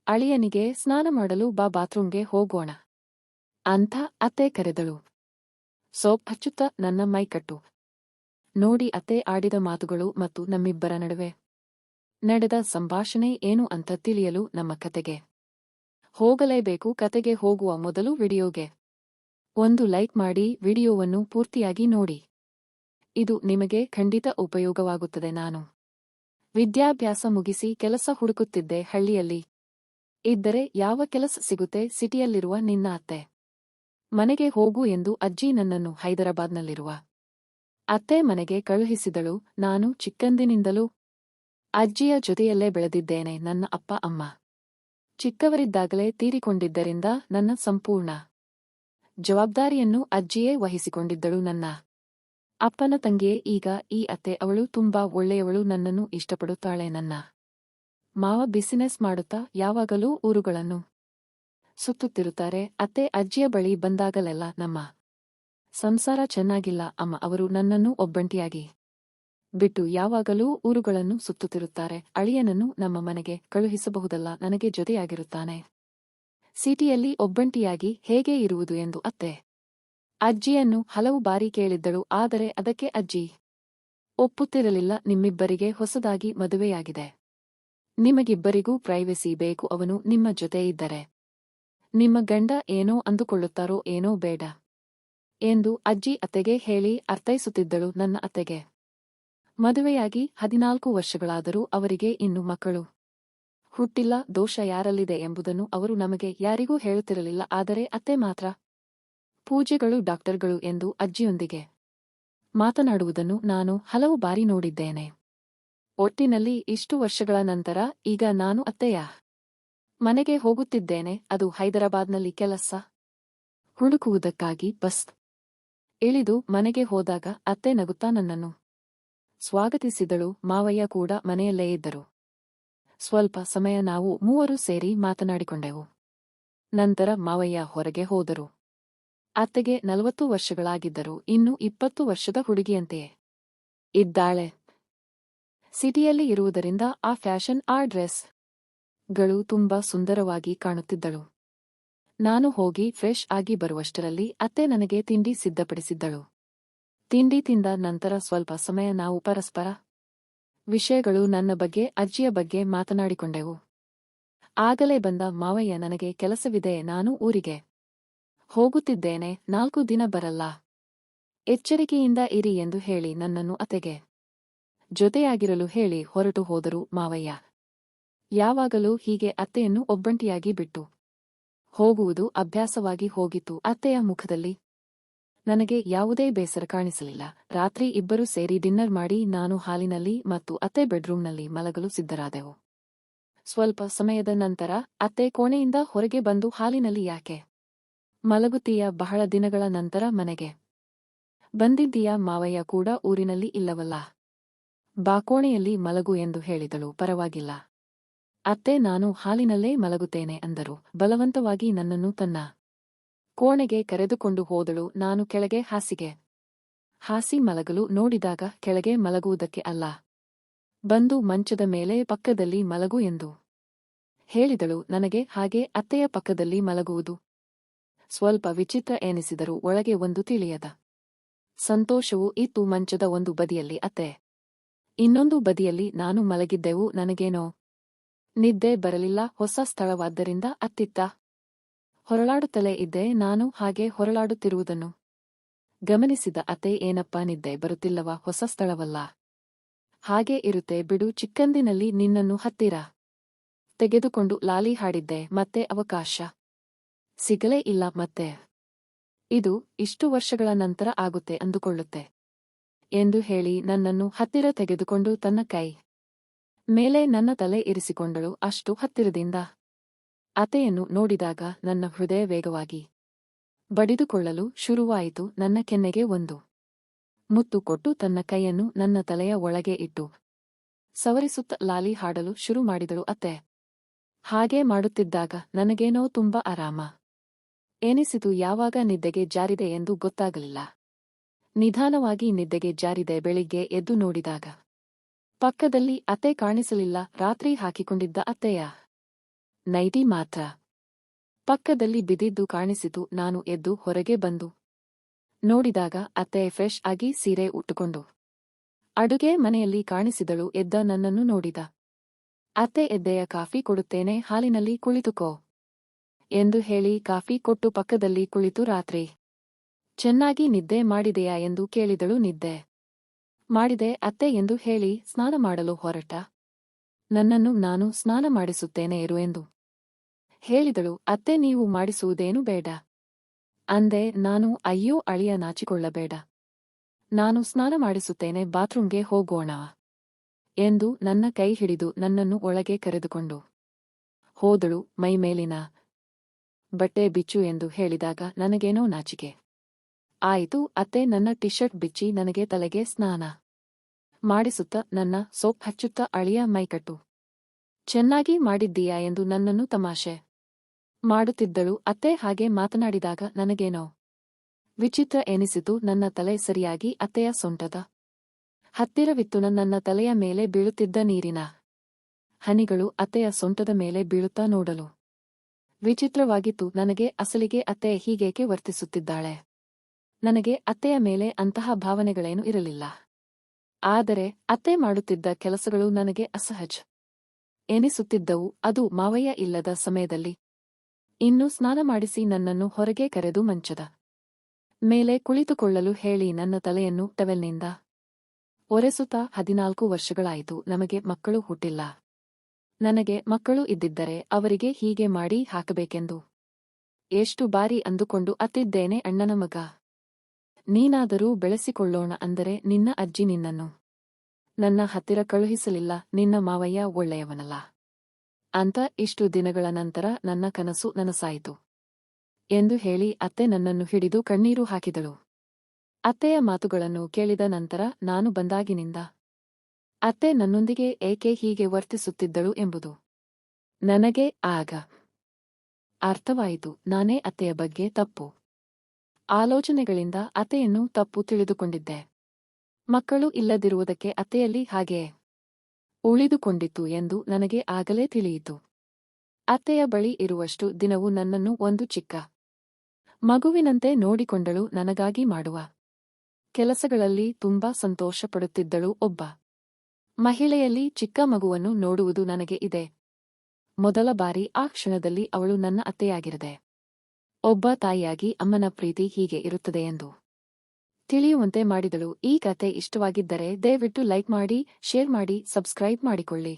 ಅಳಿಯನಿಗೆ ಸ್ನಾನ ಮಾಡಲು ಬಾ, ಬಾತ್ರೂಂಗೆ ಹೋಗೋಣ ಅಂತ ಅತ್ತೆ ಕರೆದಳು. ಸೋಪ್ ಹಚ್ಚುತ್ತ ನನ್ನ ಮೈಕಟ್ಟು. ನೋಡಿ ಅತ್ತೆ ಆಡಿದ ಮಾತುಗಳು ಮತ್ತು ನಮ್ಮಿಬ್ಬರ ನಡುವೆ ನಡೆದ ಸಂಭಾಷಣೆ ಏನು ಅಂತ ತಿಳಿಯಲು ನಮ್ಮ ಕತೆಗೆ ಹೋಗಲೇಬೇಕು. ಕತೆಗೆ ಹೋಗುವ ಮೊದಲು ವಿಡಿಯೋಗೆ ಒಂದು ಲೈಕ್ ಮಾಡಿ, ವಿಡಿಯೋವನ್ನು ಪೂರ್ತಿಯಾಗಿ ನೋಡಿ. ಇದು ನಿಮಗೆ ಖಂಡಿತ ಉಪಯೋಗವಾಗುತ್ತದೆ. ನಾನು ವಿದ್ಯಾಭ್ಯಾಸ ಮುಗಿಸಿ ಕೆಲಸ ಹುಡುಕುತ್ತಿದ್ದೆ. ಹಳ್ಳಿಯಲ್ಲಿ ಇದ್ದರೆ ಯಾವ ಕೆಲಸ ಸಿಗುತ್ತೆ? ಸಿಟಿಯಲ್ಲಿರುವ ನಿನ್ನ ಅತ್ತೆ ಮನೆಗೆ ಹೋಗು ಎಂದು ಅಜ್ಜಿ ನನ್ನನ್ನು ಹೈದರಾಬಾದ್ನಲ್ಲಿರುವ ಅತ್ತೆ ಮನೆಗೆ ಕಳುಹಿಸಿದಳು. ನಾನು ಚಿಕ್ಕಂದಿನಿಂದಲೂ ಅಜ್ಜಿಯ ಜೊತೆಯಲ್ಲೇ ಬೆಳೆದಿದ್ದೇನೆ. ನನ್ನ ಅಪ್ಪ ಅಮ್ಮ ಚಿಕ್ಕವರಿದ್ದಾಗಲೇ ತೀರಿಕೊಂಡಿದ್ದರಿಂದ ನನ್ನ ಸಂಪೂರ್ಣ ಜವಾಬ್ದಾರಿಯನ್ನು ಅಜ್ಜಿಯೇ ವಹಿಸಿಕೊಂಡಿದ್ದಳು. ನನ್ನ ಅಪ್ಪನ ತಂಗಿಯೇ ಈಗ ಈ ಅತ್ತೆ. ಅವಳು ತುಂಬಾ ಒಳ್ಳೆಯವಳು, ನನ್ನನ್ನು ಇಷ್ಟಪಡುತ್ತಾಳೆ. ನನ್ನ ಮಾವ ಬಿಸಿನೆಸ್ ಮಾಡುತ್ತಾ ಯಾವಾಗಲೂ ಊರುಗಳನ್ನು ಸುತ್ತುತ್ತಿರುತ್ತಾರೆ. ಅತ್ತೆ ಅಜ್ಜಿಯ ಬಳಿ ಬಂದಾಗಲೆಲ್ಲ ನಮ್ಮ ಸಂಸಾರ ಚೆನ್ನಾಗಿಲ್ಲ ಅಮ್ಮ, ಅವರು ನನ್ನನ್ನು ಒಬ್ಬಂಟಿಯಾಗಿ ಬಿಟ್ಟು ಯಾವಾಗಲೂ ಊರುಗಳನ್ನು ಸುತ್ತುತ್ತಿರುತ್ತಾರೆ. ಅಳಿಯನನ್ನು ನಮ್ಮ ಮನೆಗೆ ಕಳುಹಿಸಬಹುದಲ್ಲ, ನನಗೆ ಜೊತೆಯಾಗಿರುತ್ತಾನೆ. ಸಿಟಿಯಲ್ಲಿ ಒಬ್ಬಂಟಿಯಾಗಿ ಹೇಗೆ ಇರುವುದು ಎಂದು ಅತ್ತೆ ಅಜ್ಜಿಯನ್ನು ಹಲವು ಬಾರಿ ಕೇಳಿದ್ದಳು. ಆದರೆ ಅದಕ್ಕೆ ಅಜ್ಜಿ ಒಪ್ಪುತ್ತಿರಲಿಲ್ಲ. ನಿಮ್ಮಿಬ್ಬರಿಗೆ ಹೊಸದಾಗಿ ಮದುವೆಯಾಗಿದೆ, ನಿಮಗಿಬ್ಬರಿಗೂ ಪ್ರೈವೆಸಿ ಬೇಕು. ಅವನು ನಿಮ್ಮ ಜೊತೆ ಇದ್ದರೆ ನಿಮ್ಮ ಗಂಡ ಏನೋ ಅಂದುಕೊಳ್ಳುತ್ತಾರೋ ಏನೋ, ಬೇಡ ಎಂದು ಅಜ್ಜಿ ಅತ್ತೆಗೆ ಹೇಳಿ ಅರ್ಥೈಸುತ್ತಿದ್ದಳು. ನನ್ನ ಅತ್ತೆಗೆ ಮದುವೆಯಾಗಿ 14 ವರ್ಷಗಳಾದರೂ ಅವರಿಗೆ ಇನ್ನೂ ಮಕ್ಕಳು ಹುಟ್ಟಿಲ್ಲ. ದೋಷ ಯಾರಲ್ಲಿದೆ ಎಂಬುದನ್ನು ಅವರು ನಮಗೆ ಯಾರಿಗೂ ಹೇಳುತ್ತಿರಲಿಲ್ಲ. ಆದರೆ ಅತ್ತೆ ಮಾತ್ರ ಪೂಜೆಗಳು, ಡಾಕ್ಟರ್ಗಳು ಎಂದು ಅಜ್ಜಿಯೊಂದಿಗೆ ಮಾತನಾಡುವುದನ್ನು ನಾನು ಹಲವು ಬಾರಿ ನೋಡಿದ್ದೇನೆ. ಒಟ್ಟಿನಲ್ಲಿ ಇಷ್ಟು ವರ್ಷಗಳ ನಂತರ ಈಗ ನಾನು ಅತ್ತೆಯ ಮನೆಗೆ ಹೋಗುತ್ತಿದ್ದೇನೆ. ಅದು ಹೈದರಾಬಾದ್ನಲ್ಲಿ ಕೆಲಸ ಹುಡುಕುವುದಕ್ಕಾಗಿ. ಬಸ್ ಇಳಿದು ಮನೆಗೆ ಹೋದಾಗ ಅತ್ತೆ ನಗುತ್ತಾ ನನ್ನನ್ನು ಸ್ವಾಗತಿಸಿದಳು. ಮಾವಯ್ಯ ಕೂಡ ಮನೆಯಲ್ಲೇ ಇದ್ದರು. ಸ್ವಲ್ಪ ಸಮಯ ನಾವು ಮೂವರು ಸೇರಿ ಮಾತನಾಡಿಕೊಂಡೆವು. ನಂತರ ಮಾವಯ್ಯ ಹೊರಗೆ ಹೋದರು. ಅತ್ತೆಗೆ 40 ವರ್ಷಗಳಾಗಿದ್ದರು. ಇನ್ನು 20 ವರ್ಷದ ಹುಡುಗಿಯಂತೆಯೇ ಇದ್ದಾಳೆ. ಸಿಟಿಯಲ್ಲಿ ಇರುವುದರಿಂದ ಆ ಫ್ಯಾಷನ್, ಆ ಡ್ರೆಸ್ ಗಳು ತುಂಬಾ ಸುಂದರವಾಗಿ ಕಾಣುತ್ತಿದ್ದಳು. ನಾನು ಹೋಗಿ ಫ್ರೆಶ್ ಆಗಿ ಬರುವಷ್ಟರಲ್ಲಿ ಅತ್ತೆ ನನಗೆ ತಿಂಡಿ ಸಿದ್ಧಪಡಿಸಿದ್ದಳು. ತಿಂಡಿ ತಿಂದ ನಂತರ ಸ್ವಲ್ಪ ಸಮಯ ನಾವು ಪರಸ್ಪರ ವಿಷಯಗಳು, ನನ್ನ ಬಗ್ಗೆ, ಅಜ್ಜಿಯ ಬಗ್ಗೆ ಮಾತನಾಡಿಕೊಂಡೆವು. ಆಗಲೇ ಬಂದ ಮಾವಯ್ಯ, ನನಗೆ ಕೆಲಸವಿದೆ, ನಾನು ಊರಿಗೆ ಹೋಗುತ್ತಿದ್ದೇನೆ, 4 ದಿನ ಬರಲ್ಲ, ಎಚ್ಚರಿಕೆಯಿಂದ ಇರಿ ಎಂದು ಹೇಳಿ ನನ್ನನ್ನು ಅತ್ತೆಗೆ ಜೊತೆಯಾಗಿರಲು ಹೇಳಿ ಹೊರಟು ಹೋದರು. ಮಾವಯ್ಯ ಯಾವಾಗಲೂ ಹೀಗೆ ಅತ್ತೆಯನ್ನು ಒಬ್ಬಂಟಿಯಾಗಿ ಬಿಟ್ಟು ಹೋಗುವುದು ಅಭ್ಯಾಸವಾಗಿ ಹೋಗಿತ್ತು. ಅತ್ತೆಯ ಮುಖದಲ್ಲಿ ನನಗೆ ಯಾವುದೇ ಬೇಸರ ಕಾಣಿಸಲಿಲ್ಲ. ರಾತ್ರಿ ಇಬ್ಬರು ಸೇರಿ ಡಿನ್ನರ್ ಮಾಡಿ ನಾನು ಹಾಲಿನಲ್ಲಿ ಮತ್ತು ಅತ್ತೆ ಬೆಡ್ರೂಮ್ನಲ್ಲಿ ಮಲಗಲು ಸಿದ್ಧರಾದೆವು. ಸ್ವಲ್ಪ ಸಮಯದ ನಂತರ ಅತ್ತೆ ಕೋಣೆಯಿಂದ ಹೊರಗೆ ಬಂದು, ಹಾಲಿನಲ್ಲಿ ಯಾಕೆ ಮಲಗುತ್ತೀಯ? ಬಹಳ ದಿನಗಳ ನಂತರ ಮನೆಗೆ ಬಂದಿದ್ದೀಯಾ? ಮಾವಯ್ಯ ಕೂಡ ಊರಿನಲ್ಲಿ ಇಲ್ಲವಲ್ಲ, ಬಾ ಕೋಣೆಯಲ್ಲಿ ಮಲಗು ಎಂದು ಹೇಳಿದಳು. ಪರವಾಗಿಲ್ಲ ಅತ್ತೆ, ನಾನು ಹಾಲಿನಲ್ಲೇ ಮಲಗುತ್ತೇನೆ ಅಂದರು. ಬಲವಂತವಾಗಿ ನನ್ನನ್ನು ತನ್ನ ಕೋಣೆಗೆ ಕರೆದುಕೊಂಡು ಹೋದಳು. ನಾನು ಕೆಳಗೆ ಹಾಸಿಗೆ ಹಾಸಿ ಮಲಗಲು ನೋಡಿದಾಗ ಕೆಳಗೆ ಮಲಗುವುದಕ್ಕೆ ಅಲ್ಲ, ಬಂದು ಮಂಚದ ಮೇಲೆ ಪಕ್ಕದಲ್ಲಿ ಮಲಗು ಎಂದು ಹೇಳಿದಳು. ನನಗೆ ಹಾಗೆ ಅತ್ತೆಯ ಪಕ್ಕದಲ್ಲಿ ಮಲಗುವುದು ಸ್ವಲ್ಪ ವಿಚಿತ್ರ ಎನಿಸಿದರೂ ಒಳಗೆ ಒಂದು ತಿಳಿಯದ ಸಂತೋಷವೂ ಇತ್ತು. ಮಂಚದ ಒಂದು ಬದಿಯಲ್ಲಿ ಅತ್ತೆ, ಇನ್ನೊಂದು ಬದಿಯಲ್ಲಿ ನಾನು ಮಲಗಿದ್ದೆವು. ನನಗೇನೋ ನಿದ್ದೆ ಬರಲಿಲ್ಲ. ಹೊಸ ಸ್ಥಳವಾದ್ದರಿಂದ ಅತ್ತಿತ್ತ ಹೊರಳಾಡುತ್ತಲೇ ಇದ್ದೆ. ನಾನು ಹಾಗೆ ಹೊರಳಾಡುತ್ತಿರುವುದನ್ನು ಗಮನಿಸಿದ ಅತ್ತೆ, ಏನಪ್ಪಾ ನಿದ್ದೆ ಬರುತ್ತಿಲ್ಲವಾ? ಹೊಸ ಸ್ಥಳವಲ್ಲ, ಹಾಗೆ ಇರುತ್ತೆ ಬಿಡು. ಚಿಕ್ಕಂದಿನಲ್ಲಿ ನಿನ್ನನ್ನು ಹತ್ತಿರ ತೆಗೆದುಕೊಂಡು ಲಾಲಿ ಹಾಡಿದ್ದೆ, ಮತ್ತೆ ಅವಕಾಶ ಸಿಗಲೇ ಇಲ್ಲ. ಮತ್ತೆ ಇದು ಇಷ್ಟು ವರ್ಷಗಳ ನಂತರ ಆಗುತ್ತೆ ಅಂದುಕೊಳ್ಳುತ್ತೆ ಎಂದು ಹೇಳಿ ನನ್ನನ್ನು ಹತ್ತಿರ ತೆಗೆದುಕೊಂಡು ತನ್ನ ಕೈ ಮೇಲೆ ನನ್ನ ತಲೆ ಇರಿಸಿಕೊಂಡಳು. ಅಷ್ಟು ಹತ್ತಿರದಿಂದ ಅತ್ತೆಯನ್ನು ನೋಡಿದಾಗ ನನ್ನ ಹೃದಯ ವೇಗವಾಗಿ ಬಡಿದುಕೊಳ್ಳಲು ಶುರುವಾಯಿತು. ನನ್ನ ಕೆನ್ನೆಗೆ ಒಂದು ಮುತ್ತು ಕೊಟ್ಟು ತನ್ನ ಕೈಯನ್ನು ನನ್ನ ತಲೆಯ ಒಳಗೆ ಇಟ್ಟು ಸವರಿಸುತ್ತ ಲಾಲಿ ಹಾಡಲು ಶುರು ಮಾಡಿದಳು. ಅತ್ತೆ ಹಾಗೆ ಮಾಡುತ್ತಿದ್ದಾಗ ನನಗೇನೋ ತುಂಬಾ ಆರಾಮ ಎನಿಸಿತು. ಯಾವಾಗ ನಿದ್ದೆಗೆ ಜಾರಿದೆ ಎಂದು ಗೊತ್ತಾಗಲಿಲ್ಲ. ನಿಧಾನವಾಗಿ ನಿದ್ದೆಗೆ ಜಾರಿದೆ. ಬೆಳಿಗ್ಗೆ ಎದ್ದು ನೋಡಿದಾಗ ಪಕ್ಕದಲ್ಲಿ ಅತ್ತೆ ಕಾಣಿಸಲಿಲ್ಲ. ರಾತ್ರಿ ಹಾಕಿಕೊಂಡಿದ್ದ ಅತ್ತೆಯ ನೈಟಿ ಮಾತ್ರ ಪಕ್ಕದಲ್ಲಿ ಬಿದ್ದಿದ್ದು ಕಾಣಿಸಿತು. ನಾನು ಎದ್ದು ಹೊರಗೆ ಬಂದು ನೋಡಿದಾಗ ಅತ್ತೆ ಫ್ರೆಶ್ ಆಗಿ ಸೀರೆ ಉಟ್ಟುಕೊಂಡು ಅಡುಗೆ ಮನೆಯಲ್ಲಿ ಕಾಣಿಸಿದಳು. ಎದ್ದ ನನ್ನನ್ನು ನೋಡಿದ ಅತ್ತೆ, ಎದ್ದೆಯ, ಕಾಫಿ ಕೊಡುತ್ತೇನೆ, ಹಾಲಿನಲ್ಲಿ ಕುಳಿತುಕೋ ಎಂದು ಹೇಳಿ ಕಾಫಿ ಕೊಟ್ಟು ಪಕ್ಕದಲ್ಲಿ ಕುಳಿತು ರಾತ್ರಿ ಚೆನ್ನಾಗಿ ನಿದ್ದೆ ಮಾಡಿದೆಯಾ ಎಂದು ಕೇಳಿದಳು. ನಿದ್ದೆ ಮಾಡಿದೆ ಅತ್ತೆ ಎಂದು ಹೇಳಿ ಸ್ನಾನ ಮಾಡಲು ಹೊರಟ ನನ್ನನ್ನು ನಾನು ಸ್ನಾನ ಮಾಡಿಸುತ್ತೇನೆ ಇರು ಎಂದು ಹೇಳಿದಳು. ಅತ್ತೆ, ನೀವು ಮಾಡಿಸುವುದೇನು ಬೇಡ ಅಂದೆ ನಾನು. ಅಯ್ಯೋ ಅಳಿಯ, ನಾಚಿಕೊಳ್ಳಬೇಡ, ನಾನು ಸ್ನಾನ ಮಾಡಿಸುತ್ತೇನೆ, ಬಾತ್ರೂಂಗೆ ಹೋಗೋಣ ಎಂದು ನನ್ನ ಕೈ ಹಿಡಿದು ನನ್ನನ್ನು ಒಳಗೆ ಕರೆದುಕೊಂಡು ಹೋದಳು. ಮೈಮೇಲಿನ ಬಟ್ಟೆ ಬಿಚ್ಚು ಎಂದು ಹೇಳಿದಾಗ ನನಗೇನೋ ನಾಚಿಕೆ ಆಯಿತು. ಅತ್ತೆ ನನ್ನ ಟಿಶರ್ಟ್ ಬಿಚ್ಚಿ ನನಗೆ ತಲೆಗೆ ಸ್ನಾನ ಮಾಡಿಸುತ್ತ ನನ್ನ ಸೋಪ್ ಹಚ್ಚುತ್ತ, ಅಳಿಯ, ಮೈಕಟ್ಟು ಚೆನ್ನಾಗಿ ಮಾಡಿದ್ದೀಯಾ ಎಂದು ನನ್ನನ್ನು ತಮಾಷೆ ಮಾಡುತ್ತಿದ್ದಳು. ಅತ್ತೆ ಹಾಗೆ ಮಾತನಾಡಿದಾಗ ನನಗೇನೋ ವಿಚಿತ್ರ ಎನಿಸಿತು. ನನ್ನ ತಲೆ ಸರಿಯಾಗಿ ಅತ್ತೆಯ ಸೊಂಟದ ಹತ್ತಿರವಿತ್ತು. ನನ್ನ ತಲೆಯ ಮೇಲೆ ಬೀಳುತ್ತಿದ್ದ ನೀರಿನ ಹನಿಗಳು ಅತ್ತೆಯ ಸೊಂಟದ ಮೇಲೆ ಬೀಳುತ್ತಾ ನೋಡಲು ವಿಚಿತ್ರವಾಗಿತ್ತು ನನಗೆ. ಅಸಲಿಗೆ ಅತ್ತೆ ಹೀಗೇಕೆ ವರ್ತಿಸುತ್ತಿದ್ದಾಳೆ? ನನಗೆ ಅತ್ತೆಯ ಮೇಲೆ ಅಂತಹ ಭಾವನೆಗಳೇನೂ ಇರಲಿಲ್ಲ. ಆದರೆ ಅತ್ತೆ ಮಾಡುತ್ತಿದ್ದ ಕೆಲಸಗಳು ನನಗೆ ಅಸಹಜ ಎನಿಸುತ್ತಿದ್ದವು. ಅದು ಮಾವಯ್ಯ ಇಲ್ಲದ ಸಮಯದಲ್ಲಿ. ಇನ್ನು ಸ್ನಾನ ಮಾಡಿಸಿ ನನ್ನನ್ನು ಹೊರಗೆ ಕರೆದು ಮಂಚದ ಮೇಲೆ ಕುಳಿತುಕೊಳ್ಳಲು ಹೇಳಿ ನನ್ನ ತಲೆಯನ್ನು ಟವೆಲ್ನಿಂದ ಒರೆಸುತ್ತಾ, 14 ವರ್ಷಗಳಾಯಿತು, ನಮಗೆ ಮಕ್ಕಳು ಹುಟ್ಟಿಲ್ಲ. ನನಗೆ ಮಕ್ಕಳು ಇದ್ದಿದ್ದರೆ ಅವರಿಗೆ ಹೀಗೆ ಮಾಡಿ ಹಾಕಬೇಕೆಂದು ಎಷ್ಟು ಬಾರಿ ಅಂದುಕೊಂಡು ಅತ್ತಿದ್ದೇನೆ. ಅಣ್ಣನ ಮಗ ನೀನಾದರೂ ಬೆಳೆಸಿಕೊಳ್ಳೋಣ ಅಂದರೆ ನಿನ್ನ ಅಜ್ಜಿ ನಿನ್ನನ್ನು ನನ್ನ ಹತ್ತಿರ ಕಳುಹಿಸಲಿಲ್ಲ. ನಿನ್ನ ಮಾವಯ್ಯ ಒಳ್ಳೆಯವನಲ್ಲ ಅಂತ ಇಷ್ಟು ದಿನಗಳ ನಂತರ ನನ್ನ ಕನಸು ನನಸಾಯಿತು ಎಂದು ಹೇಳಿ ಅತ್ತೆ ನನ್ನನ್ನು ಹಿಡಿದು ಕಣ್ಣೀರು ಹಾಕಿದಳು. ಅತ್ತೆಯ ಮಾತುಗಳನ್ನು ಕೇಳಿದ ನಂತರ ನಾನು ಬಂದಾಗಿನಿಂದ ಅತ್ತೆ ನನ್ನೊಂದಿಗೆ ಏಕೆ ಹೀಗೆ ವರ್ತಿಸುತ್ತಿದ್ದಳು ಎಂಬುದು ನನಗೆ ಆಗ ಅರ್ಥವಾಯಿತು. ನಾನೇ ಅತ್ತೆಯ ಬಗ್ಗೆ ತಪ್ಪು ಆಲೋಚನೆಗಳಿಂದ ಅತ್ತೆಯನ್ನು ತಪ್ಪು ತಿಳಿದುಕೊಂಡಿದ್ದೆ. ಮಕ್ಕಳು ಇಲ್ಲದಿರುವುದಕ್ಕೆ ಅತ್ತೆಯಲ್ಲಿ ಹಾಗೆ ಉಳಿದುಕೊಂಡಿತ್ತು ಎಂದು ನನಗೆ ಆಗಲೇ ತಿಳಿಯಿತು. ಅತ್ತೆಯ ಬಳಿ ಇರುವಷ್ಟು ದಿನವೂ ನನ್ನನ್ನು ಒಂದು ಚಿಕ್ಕ ಮಗುವಿನಂತೆ ನೋಡಿಕೊಂಡಳು. ನನಗಾಗಿ ಮಾಡುವ ಕೆಲಸಗಳಲ್ಲಿ ತುಂಬಾ ಸಂತೋಷಪಡುತ್ತಿದ್ದಳು. ಒಬ್ಬ ಮಹಿಳೆಯಲ್ಲಿ ಚಿಕ್ಕ ಮಗುವನ್ನು ನೋಡುವುದು ನನಗೆ ಇದೆ ಮೊದಲ ಬಾರಿ. ಆ ಕ್ಷಣದಲ್ಲಿ ಅವಳು ನನ್ನ ಅತ್ತೆಯಾಗಿರದೆ ಒಬ್ಬ ತಾಯಿಯಾಗಿ ಅಮ್ಮನ ಪ್ರೀತಿ ಹೀಗೆ ಇರುತ್ತದೆ ಎಂದು ತಿಳಿಯುವಂತೆ ಮಾಡಿದಳು. ಈ ಕತೆ ಇಷ್ಟವಾಗಿದ್ದರೆ ದಯವಿಟ್ಟು ಲೈಕ್ ಮಾಡಿ, ಶೇರ್ ಮಾಡಿ, ಸಬ್ಸ್ಕ್ರೈಬ್ ಮಾಡಿಕೊಳ್ಳಿ.